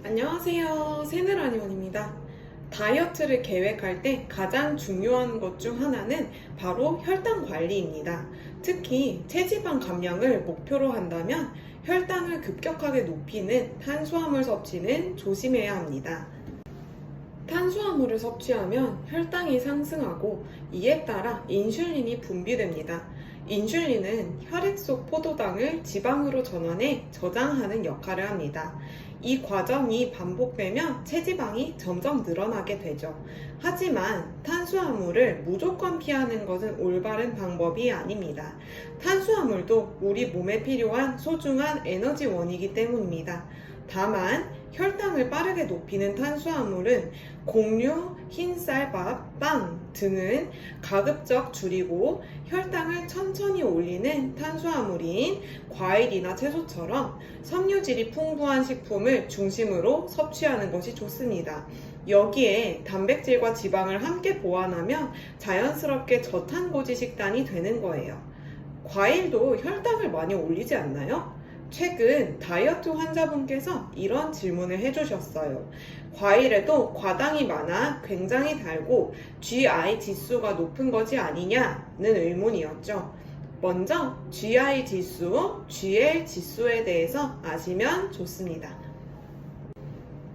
안녕하세요. 새늘아니원입니다. 다이어트를 계획할 때 가장 중요한 것 중 하나는 바로 혈당 관리입니다. 특히 체지방 감량을 목표로 한다면 혈당을 급격하게 높이는 탄수화물 섭취는 조심해야 합니다. 탄수화물을 섭취하면 혈당이 상승하고 이에 따라 인슐린이 분비됩니다. 인슐린은 혈액 속 포도당을 지방으로 전환해 저장하는 역할을 합니다. 이 과정이 반복되면 체지방이 점점 늘어나게 되죠. 하지만 탄수화물을 무조건 피하는 것은 올바른 방법이 아닙니다. 탄수화물도 우리 몸에 필요한 소중한 에너지원이기 때문입니다. 다만 혈당을 빠르게 높이는 탄수화물은 곡류, 흰쌀밥, 빵 등은 가급적 줄이고 혈당을 천천히 올리는 탄수화물인 과일이나 채소처럼 섬유질이 풍부한 식품을 중심으로 섭취하는 것이 좋습니다. 여기에 단백질과 지방을 함께 보완하면 자연스럽게 저탄고지 식단이 되는 거예요. 과일도 혈당을 많이 올리지 않나요? 최근 다이어트 환자분께서 이런 질문을 해주셨어요. 과일에도 과당이 많아 굉장히 달고 GI 지수가 높은 것이 아니냐는 의문이었죠. 먼저 GI 지수, GL 지수에 대해서 아시면 좋습니다.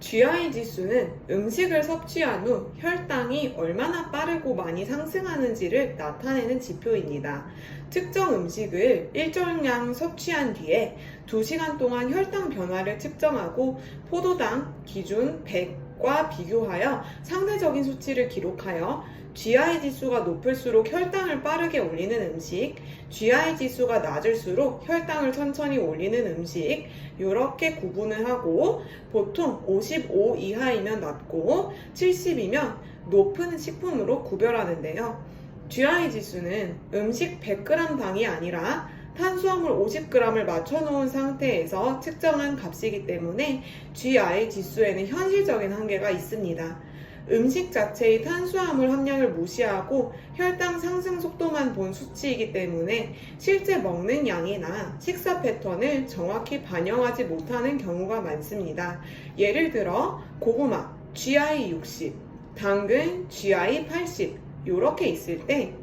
GI 지수는 음식을 섭취한 후 혈당이 얼마나 빠르고 많이 상승하는지를 나타내는 지표입니다. 특정 음식을 일정량 섭취한 뒤에 2시간 동안 혈당 변화를 측정하고 포도당 기준 100과 비교하여 상대적인 수치를 기록하여 GI 지수가 높을수록 혈당을 빠르게 올리는 음식, GI 지수가 낮을수록 혈당을 천천히 올리는 음식, 이렇게 구분을 하고 보통 55 이하이면 낮고 70이면 높은 식품으로 구별하는데요. GI 지수는 음식 100g 당이 아니라 탄수화물 50g을 맞춰놓은 상태에서 측정한 값이기 때문에 GI 지수에는 현실적인 한계가 있습니다. 음식 자체의 탄수화물 함량을 무시하고 혈당 상승 속도만 본 수치이기 때문에 실제 먹는 양이나 식사 패턴을 정확히 반영하지 못하는 경우가 많습니다. 예를 들어 고구마 GI 60, 당근 GI 80 이렇게 있을 때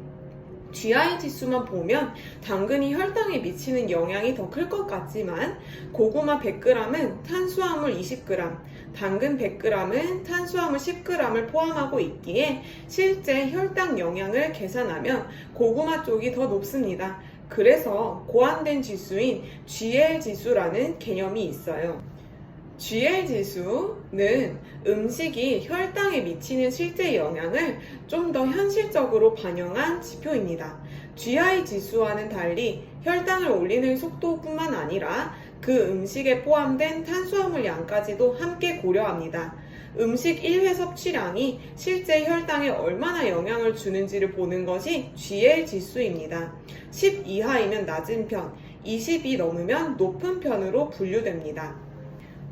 GI 지수만 보면 당근이 혈당에 미치는 영향이 더 클 것 같지만 고구마 100g은 탄수화물 20g, 당근 100g은 탄수화물 10g을 포함하고 있기에 실제 혈당 영향을 계산하면 고구마 쪽이 더 높습니다. 그래서 고안된 지수인 GL 지수라는 개념이 있어요. GL 지수는 음식이 혈당에 미치는 실제 영향을 좀 더 현실적으로 반영한 지표입니다. GI 지수와는 달리 혈당을 올리는 속도뿐만 아니라 그 음식에 포함된 탄수화물 양까지도 함께 고려합니다. 음식 1회 섭취량이 실제 혈당에 얼마나 영향을 주는지를 보는 것이 GL 지수입니다. 10 이하이면 낮은 편, 20이 넘으면 높은 편으로 분류됩니다.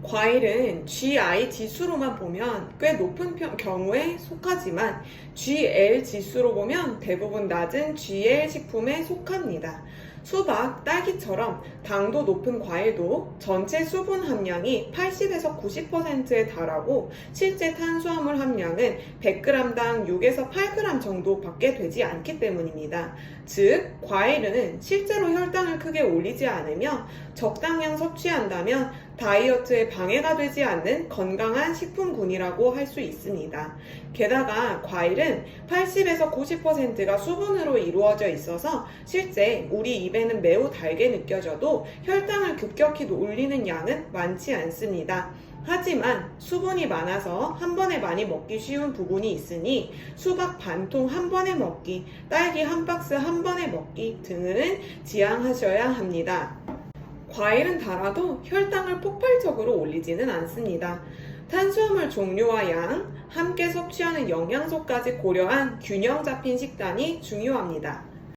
과일은 GI 지수로만 보면 꽤 높은 경우에 속하지만 GL 지수로 보면 대부분 낮은 GL 식품에 속합니다. 수박, 딸기처럼 당도 높은 과일도 전체 수분 함량이 80에서 90%에 달하고 실제 탄수화물 함량은 100g당 6에서 8g 정도밖에 되지 않기 때문입니다. 즉, 과일은 실제로 혈당을 크게 올리지 않으며 적당량 섭취한다면 다이어트에 방해가 되지 않는 건강한 식품군이라고 할 수 있습니다. 게다가 과일은 80에서 90%가 수분으로 이루어져 있어서 실제 우리 입에는 매우 달게 느껴져도 혈당을 급격히 올리는 양은 많지 않습니다. 하지만 수분이 많아서 한 번에 많이 먹기 쉬운 부분이 있으니 수박 반통 한 번에 먹기, 딸기 한 박스 한 번에 먹기 등은 지양하셔야 합니다. 과일은 달아도 혈당을 폭발적으로 올리지는 않습니다. 탄수화물 종류와 양, 함께 섭취하는 영양소까지 고려한 균형 잡힌 식단이 중요합니다.